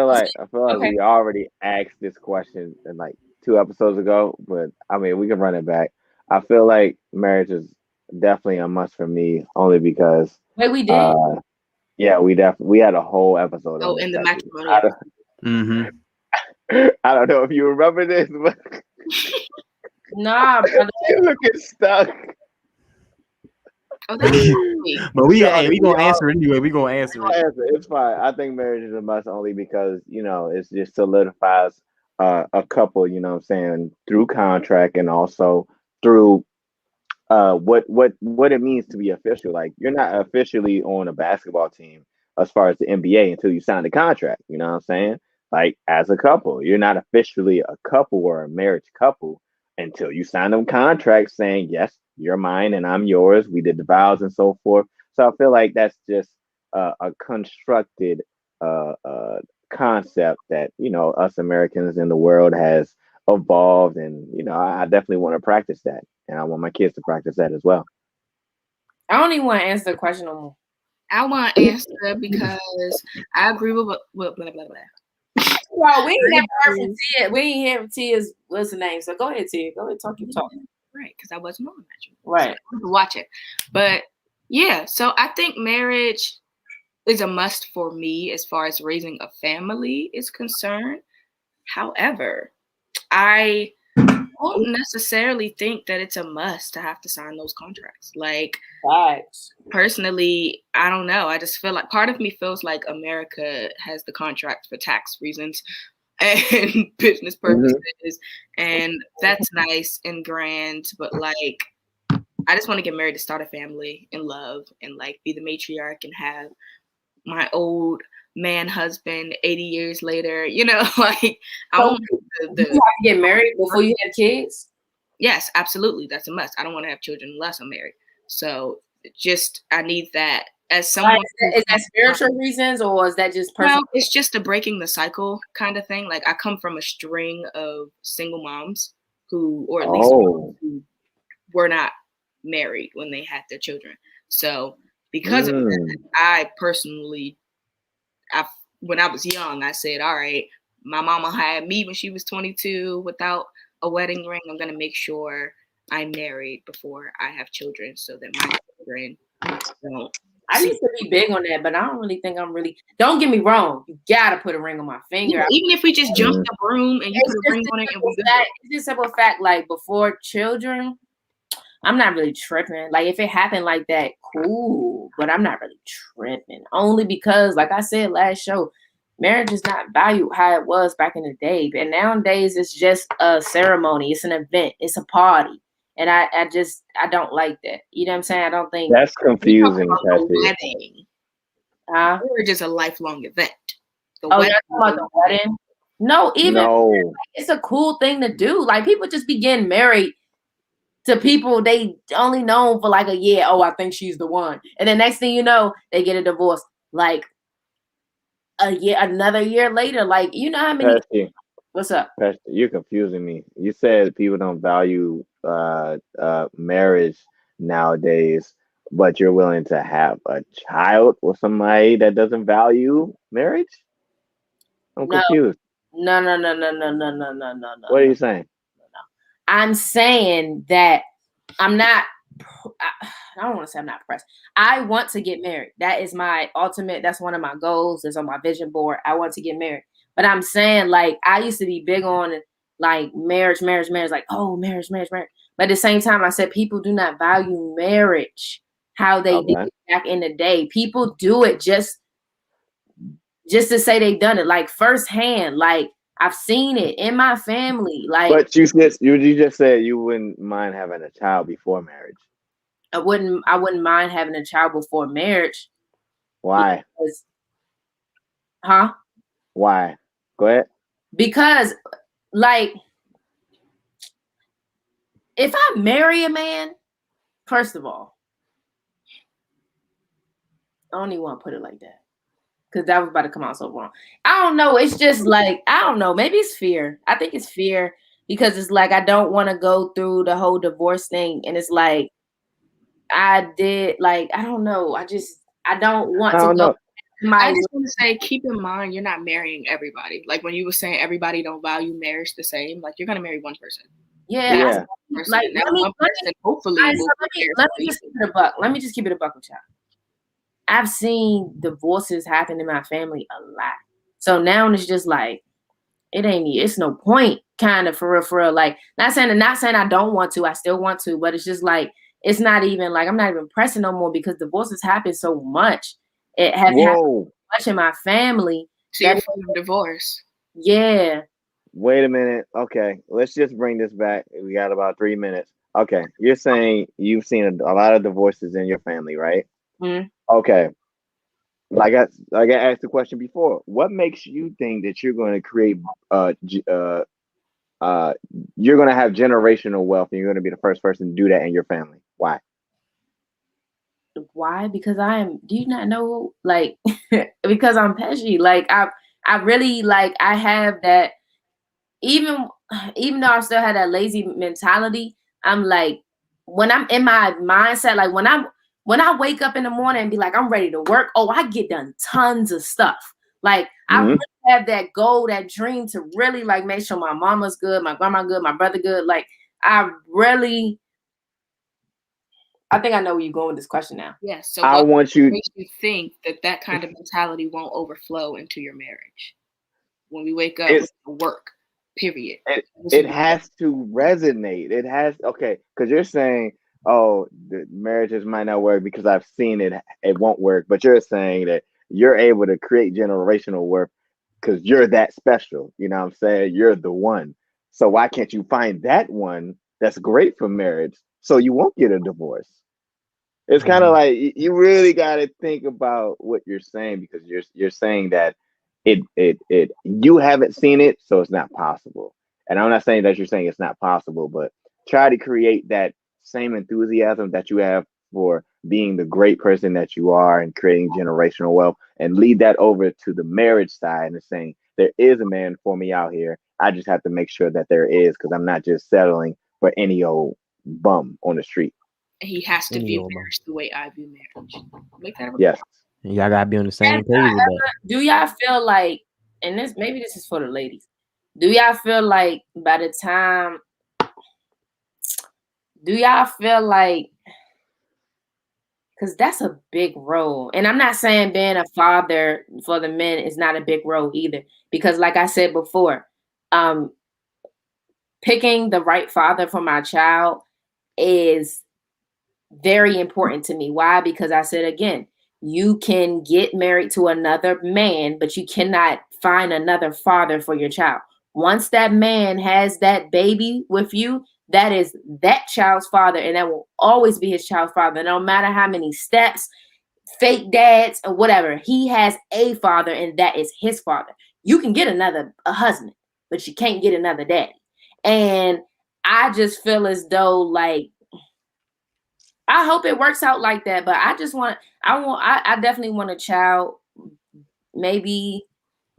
like okay. We already asked this question in like 2 episodes ago, but I mean we can run it back. I feel like marriage is definitely a must for me, only because we did. Yeah, we had a whole episode. Oh, in the matrimonial. I don't know if you remember this, but nah, brother. You're looking stuck. Oh, but we gonna answer anyway. We gonna answer it. It's fine. I think marriage is a must only because it just solidifies a couple. You know what I'm saying, through contract and also through what it means to be official. Like, you're not officially on a basketball team as far as the NBA until you sign the contract. You know what I'm saying? Like, as a couple, you're not officially a couple or a marriage couple until you sign them contracts saying, yes, you're mine and I'm yours. We did the vows and so forth. So I feel like that's just a constructed concept that, us Americans in the world has evolved. And, I definitely want to practice that. And I want my kids to practice that as well. I don't even want to answer the question no more. I want to answer because I agree with blah, blah, blah. Well, we ain't never heard from Tia. We ain't hear from Tia's what's the name. So go ahead, Tia. Go ahead, talk. Right, because I wasn't on that. Right. So watch it. But yeah, so I think marriage is a must for me as far as raising a family is concerned. However, I don't necessarily think that it's a must to have to sign those contracts. Like, personally, I don't know. I just feel like part of me feels like America has the contract for tax reasons and business purposes, and that's nice and grand, but like, I just want to get married to start a family and love and like be the matriarch and have my old man husband 80 years later, like, I want you have to get married before you have kids. Yes, absolutely, that's a must. I don't want to have children unless I'm married, so I need that as someone. Is that spiritual reasons or is that just personal? Well, it's just a breaking the cycle kind of thing. Like, I come from a string of single moms or at least who were not married when they had their children. So because of that, I personally, when I was young, I said, all right, my mama had me when she was 22 without a wedding ring. I'm going to make sure I'm married before I have children so that my children don't. I used to be big on that, but I don't really think don't get me wrong. You got to put a ring on my finger. Yeah, even if we just jump the broom and you put a ring on it. It's just a simple fact, like, before children, I'm not really tripping. Like, if it happened like that, cool. But I'm not really tripping. Only because, like I said last show, marriage is not valued how it was back in the day. And nowadays, it's just a ceremony. It's an event. It's a party. And I don't like that. You know what I'm saying? I don't think. That's confusing. Wedding. Marriage is a lifelong event. You're talking about the wedding? No, it's a cool thing to do. Like, people just be getting married to people they only known for like a year. Oh, I think she's the one. And the next thing you know, they get a divorce. Like, another year later. Like, you know how many? Pesty. What's up? Pesty, you're confusing me. You said people don't value marriage nowadays, but you're willing to have a child with somebody that doesn't value marriage? I'm confused. No. What are you saying? I'm saying that I'm not. I don't want to say I'm not pressed. I want to get married. That is my ultimate. That's one of my goals. It's on my vision board. I want to get married. But I'm saying, like, I used to be big on like marriage. Like, oh, marriage. But at the same time, I said people do not value marriage how they did back in the day. People do it just to say they've done it, like, firsthand. Like, I've seen it in my family. Like, but you just said you wouldn't mind having a child before marriage. I wouldn't mind having a child before marriage. Why? Why? Go ahead. Because, like, if I marry a man, first of all, I don't even want to put it like that, because that was about to come out so wrong. I don't know. It's just like, I don't know. Maybe it's fear. I think it's fear, because it's like, I don't want to go through the whole divorce thing. And it's like, I don't know. I don't want to go. I just want to say, keep in mind, you're not marrying everybody. Like when you were saying everybody don't value marriage the same, like you're going to marry one person. Yeah. Like that one person, hopefully. Let me just keep it a buck. Let me just keep it a buck with y'all. I've seen divorces happen in my family a lot. So now it's just like, it's no point, kind of, for real. Like, not saying I don't want to, I still want to, but it's just like, it's not even like, I'm not even pressing no more, because divorces happen so much. It has happened so much in my family. So you're from divorce. Yeah. Wait a minute. Okay, let's just bring this back. We got about 3 minutes. Okay, you're saying you've seen a lot of divorces in your family, right? Mm-hmm. Okay. Like I asked the question before, what makes you think that you're going to create you're going to have generational wealth and you're going to be the first person to do that in your family? Why? Because do you not know, like, because I'm Pesci. Like, I really, like, I have that, even though I still had that lazy mentality, I'm like, when I'm in my mindset, like when I wake up in the morning and be like, I'm ready to work, I get done tons of stuff. Like, I really have that goal, that dream to really, like, make sure my mama's good, my grandma good, my brother good. Like, I think I know where you're going with this question now. Yes. So what makes you think that kind of mentality won't overflow into your marriage? When we wake up to work, period. It has to resonate. It has, okay, because you're saying, oh, the marriages might not work because I've seen it won't work. But you're saying that you're able to create generational work because you're that special. You know what I'm saying? You're the one. So why can't you find that one that's great for marriage so you won't get a divorce? It's kind of like you really got to think about what you're saying, because you're saying that you haven't seen it, so it's not possible. And I'm not saying that you're saying it's not possible, but try to create that same enthusiasm that you have for being the great person that you are and creating generational wealth, and lead that over to the marriage side and saying, there is a man for me out here. I just have to make sure that there is, because I'm not just settling for any old bum on the street. He has to view marriage the way I view marriage. Make that yes. Y'all gotta be on the same page. Do y'all feel like, and this is for the ladies, do y'all feel like by the time, because that's a big role, and I'm not saying being a father for the men is not a big role either, because like I said before, picking the right father for my child is very important to me. Why? Because I said, again, you can get married to another man, but you cannot find another father for your child. Once that man has that baby with you, that is that child's father, and that will always be his child's father. No matter how many steps, fake dads, or whatever, he has a father, and that is his father. You can get a husband, but you can't get another daddy. And I just feel as though, like, I hope it works out like that, but I definitely want a child, maybe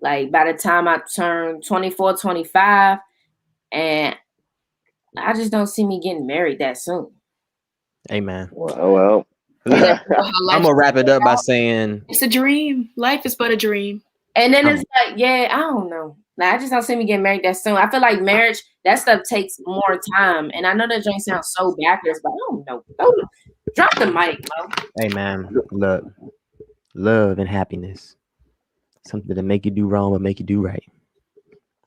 like by the time I turn 24, 25, and I just don't see me getting married that soon. Amen. Well. I'm gonna wrap it up by saying it's a dream. Life is but a dream. And then it's like, I don't know. Like, I just don't see me getting married that soon. I feel like marriage, that stuff takes more time. And I know that joint sounds so backwards, but I don't know. Drop the mic, bro. Hey, man, look, love and happiness. Something to make you do wrong but make you do right.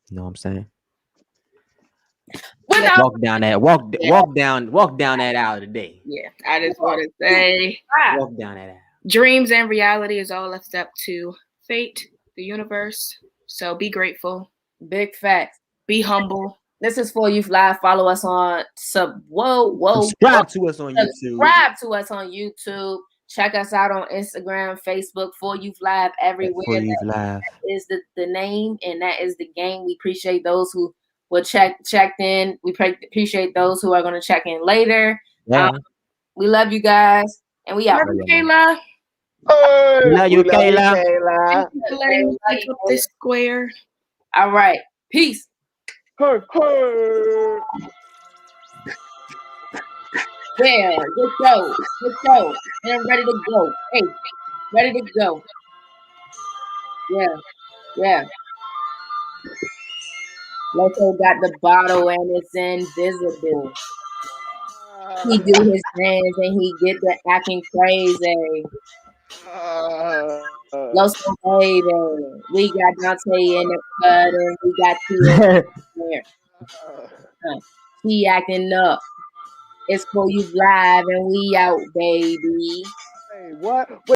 You know what I'm saying? Walk down that aisle today. Yeah, I just want to say, walk down that aisle. Dreams and reality is all left up to fate, the universe. So be grateful. Big facts. Be humble. This is For Youth Live. Follow us on subscribe to us on YouTube. Subscribe to us on YouTube. Check us out on Instagram, Facebook, For Youth Live, everywhere. For Youth Live is the name, and that is the game. We appreciate those who will checked in. We appreciate those who are going to check in later. Yeah. We love you guys, and we out. Love you, Kayla. Love you, Kayla. Thank you for letting me pick up this square. All right. Peace. Hey. Yeah, good show. And I'm ready to go. Hey, ready to go. Yeah. Loco got the bottle and it's invisible. He do his dance and he get the acting crazy. Loco baby, we got Dante in the cut and we got Tia there. He acting up. It's For You Live and we out, baby. Hey, what?